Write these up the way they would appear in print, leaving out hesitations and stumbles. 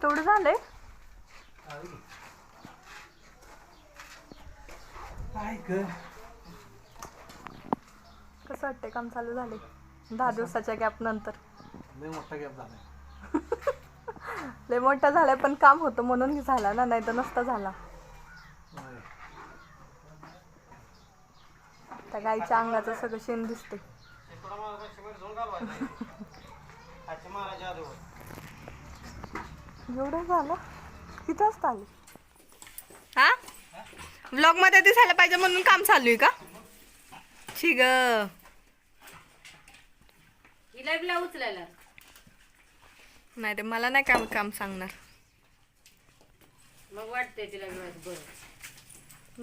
तेवढं झालंय. कसं वाटतंय काम चालू झाले 10 दिवसाच्या गॅप नंतर? लय मोठा गॅप झालाय. लय मोठा झालाय पण काम होतं म्हणून झाला ना, नाही तर नसता झाला. त्या गाईच्या अंगाचं सगळं शेण दिसते. एवढं झालं? किती वाजता आली? हा व्लॉग मध्ये दिसायला पाहिजे म्हणून काम चालू आहे का? ठीक हिला उचलायला नाही रे, मला नाही काम काम सांगणार. मग वाटतंय तिला बरं.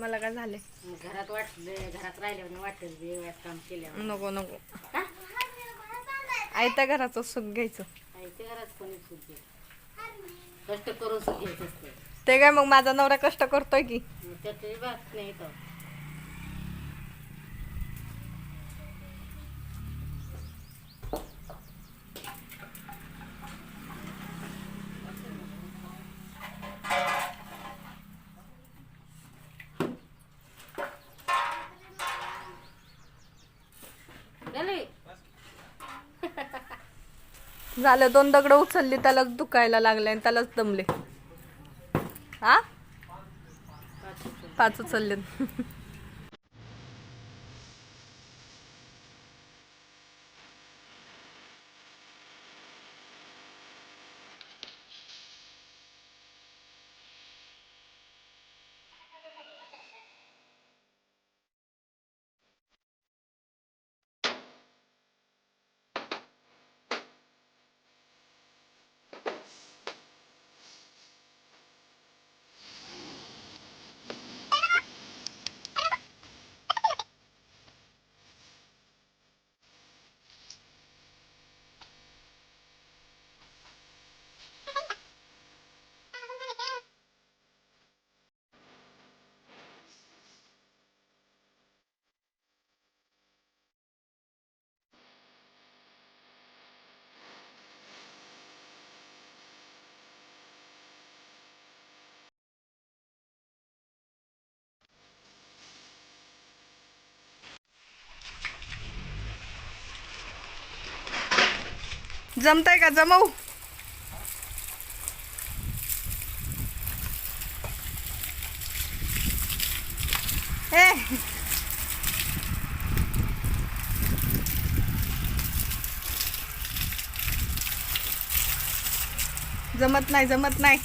मला काय झाले? घरात वाटले, घरात राहिल्यावर वाटत काम केल्यावर. नको नको, आयत्या घराचं सुख घ्यायचं. ते घरात कोणी सुख घ्यायचं, कष्ट करून सुख घ्यायचं असतं. ते काय मग माझा नवरा कष्ट करतोय की. त्यात बात नाही तर. झालं 2 दगड उचलली, त्यालाच दुखायला लागले आणि त्यालाच दमले. हा 5 उचलले. जमतंय का? जमवू? ए जमत नाही, जमत नाही.